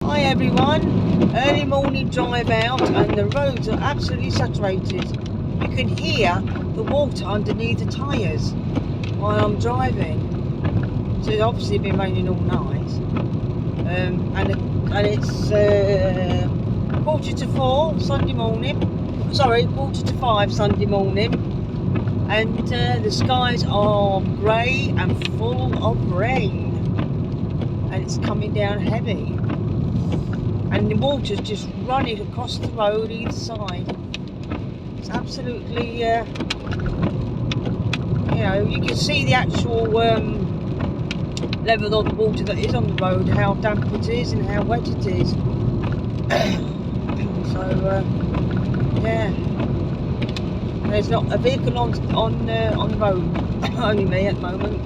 Hi everyone, early morning drive out and the roads are absolutely saturated. You can hear the water underneath the tyres while I'm driving. So it's obviously been raining all night, and it's 4:45 Sunday morning. Sorry, 4:45 Sunday morning, and the skies are grey and full of rain, and it's coming down heavy. And the water's just running across the road either side. It's absolutely, you can see the actual level of the water that is on the road, how damp it is and how wet it is. So, yeah, there's not a vehicle on the road, only me at the moment.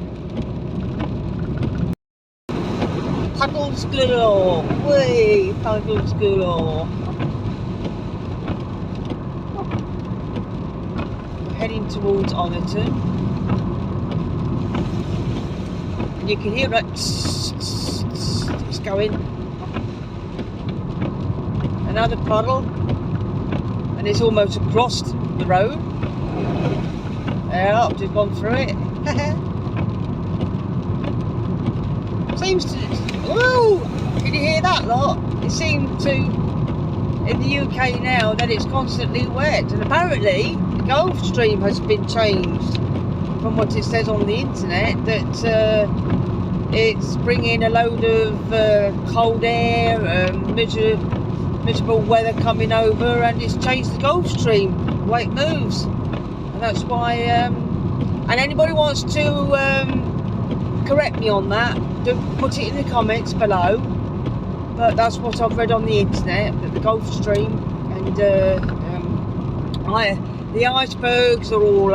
Puddles galore, way puddles galore. We're heading towards Oniton. And you can hear it. It's going. Another puddle, and it's almost across the road. Yeah, I've just gone through it. Seems to. Whoa! Can you hear that lot? It seems to, in the UK now, that it's constantly wet, and apparently the Gulf Stream has been changed from what it says on the internet, that it's bringing a load of cold air and miserable weather coming over, and it's changed the Gulf Stream, the way it moves. And that's why, and anybody wants to correct me on that, don't put it in the comments below, but that's what I've read on the internet, that the Gulf Stream and the icebergs are all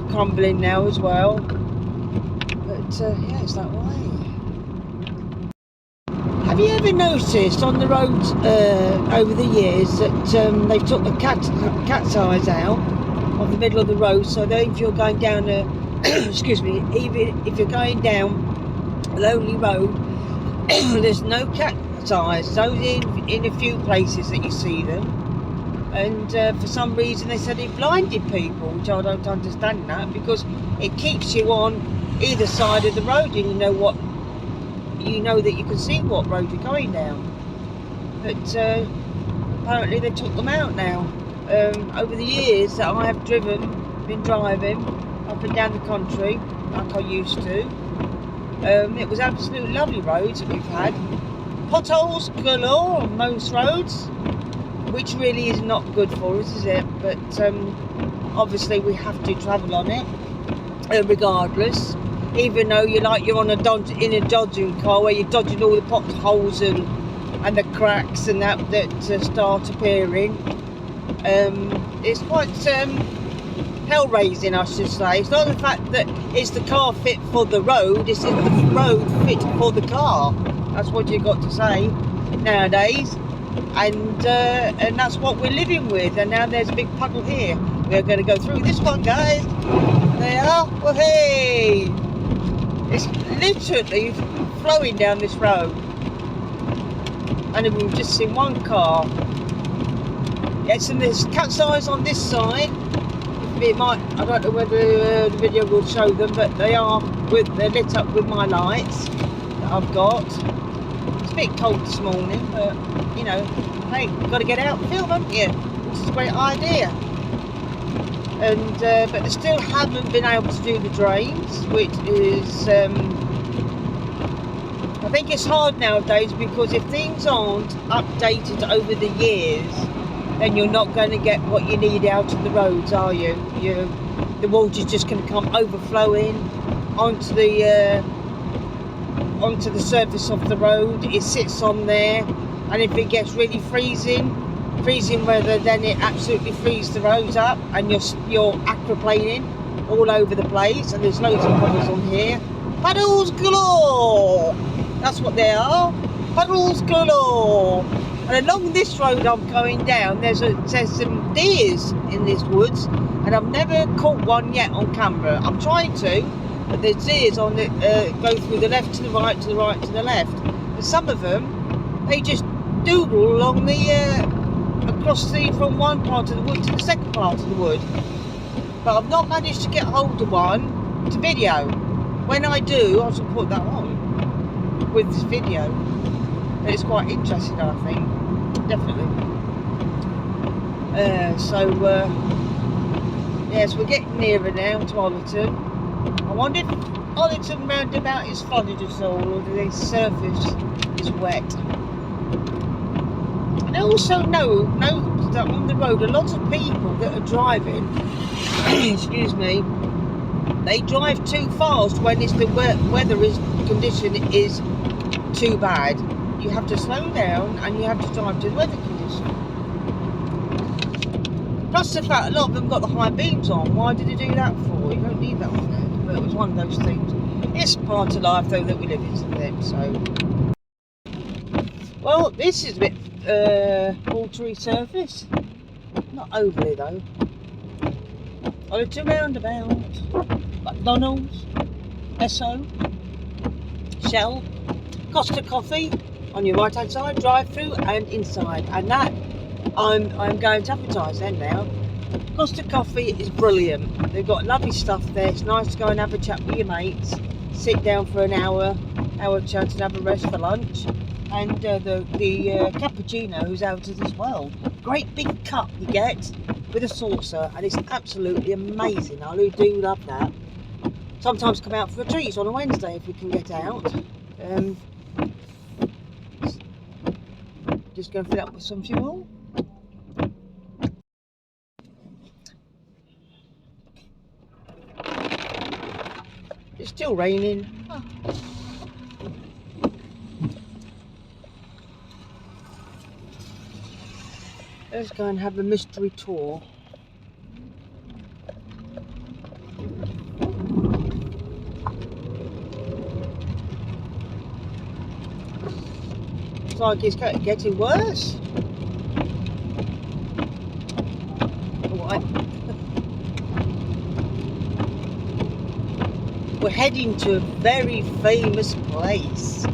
crumbling now as well, but yeah, it's that way. Have you ever noticed on the roads over the years that they've took the cat's eyes out of the middle of the road, so that if you're going down excuse me, even if you're going down a lonely road, there's no cat's eyes. Those in a few places that you see them, and for some reason they said it blinded people, which I don't understand that, because it keeps you on either side of the road, and you know that you can see what road you're going down. But apparently they took them out now. Over the years that I have been driving up and down the country like I used to, it was absolutely lovely roads that we've had. Potholes galore on most roads, which really is not good for us, is it? But obviously we have to travel on it regardless, even though you're in a dodging car where you're dodging all the potholes and the cracks and that start appearing. It's quite hell-raising, I should say. It's not the fact that is the car fit for the road, it's the road fit for the car. That's what you've got to say nowadays, and that's what we're living with. And now there's a big puddle here. We're going to go through this one, guys. There, well, hey, it's literally flowing down this road, and we've just seen one car. Yes, and there's cat's eyes on this side. It might, I don't know whether the video will show them, but they're lit up with my lights that I've got. It's a bit cold this morning, but you know, hey, you've got to get out and film, haven't you? Which is a great idea. And but they still haven't been able to do the drains, which is I think it's hard nowadays, because if things aren't updated over the years, then you're not going to get what you need out of the roads, are you? The water's just going to come overflowing onto the surface of the road. It sits on there, and if it gets really freezing weather, then it absolutely freezes the roads up, and you're aquaplaning all over the place. And there's loads of puddles on here. Puddles galore! That's what they are. Puddles galore! And along this road I'm going down, there's some deers in this woods, and I've never caught one yet on camera. I'm trying to, but there's ears on it go through the left to the right to the right to the left. And some of them, they just doodle along the from one part of the wood to the second part of the wood. But I've not managed to get hold of one to video. When I do, I shall put that on with this video. It's quite interesting, I think, definitely. Yes, we're getting nearer now to Ollerton. I wonder if Ollerton roundabout is flooded at all, or the surface is wet. And I also know that on the road, a lot of people that are driving, excuse me, they drive too fast when it's the weather condition is too bad. You have to slow down and you have to drive to the weather condition. Plus the fact a lot of them got the high beams on. Why did they do that for? You don't need that on there. But it was one of those things. It's part of life though that we live in, isn't it? So, well, this is a bit watery surface. Not overly though. Ollerton roundabout, McDonald's, Esso, Shell, Costa Coffee on your right hand side, drive through and inside, and that I'm going to advertise them now. Costa Coffee is brilliant. They've got lovely stuff there. It's nice to go and have a chat with your mates, sit down for an hour chat and have a rest for lunch. And the cappuccino is out as well. Great big cup you get with a saucer, and it's absolutely amazing. I really do love that. Sometimes come out for a treat on a Wednesday if we can get out. Just going to fill up with some fuel. It's still raining. Oh. Let's go and have a mystery tour. Looks like it's getting worse. What? We're heading to a very famous place.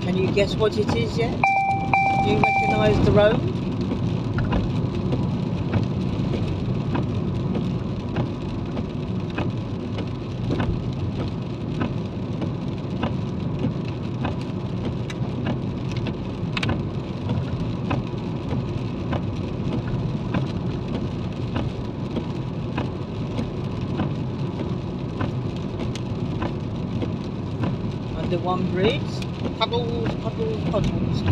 Can you guess what it is yet? Do you recognise the road? Under one bridge. Puddles, puddles, puddles.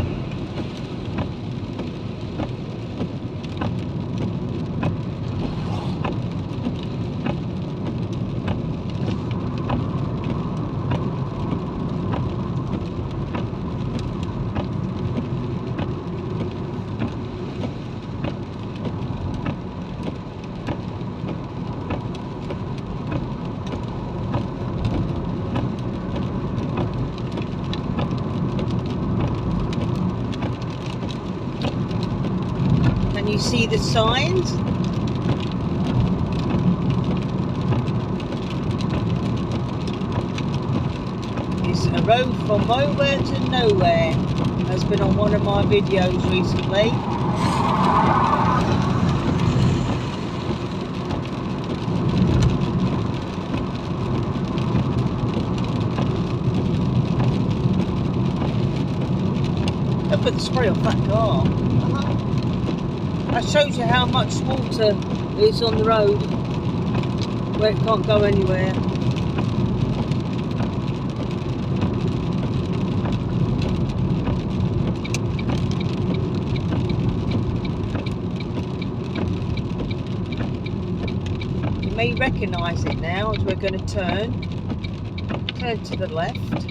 Can you see the signs? It's a road from nowhere to nowhere. Has been on one of my videos recently. I put the spray off that car. That shows you how much water is on the road where it can't go anywhere. You may recognise it now as we're going to turn to the left.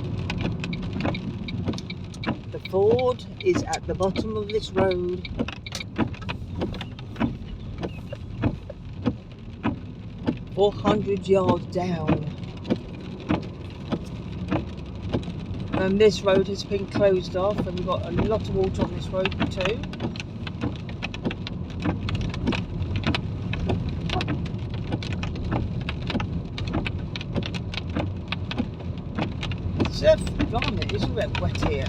The Ford is at the bottom of this road. "400 yards down." This road has been closed off, and we've got a lot of water on this road too. Blimey, it is a bit wet here.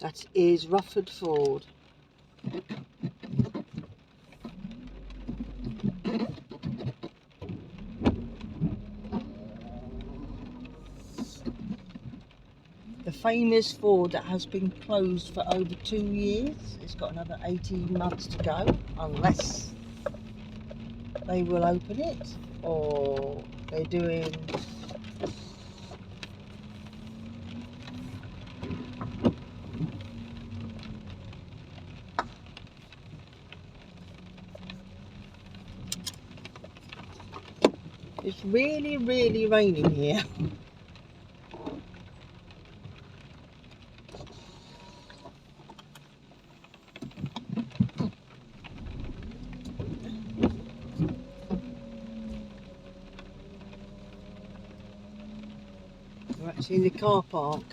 That is Rufford Ford. The famous Ford that has been closed for over 2 years. It's got another 18 months to go, unless they will open it, or they're doing it's really raining here. We're actually in the car park.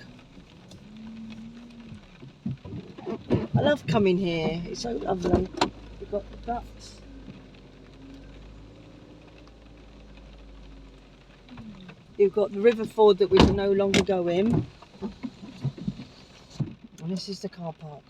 I love coming here, it's so lovely. We've got the ducks. You've got the river ford that we can no longer go in. And this is the car park.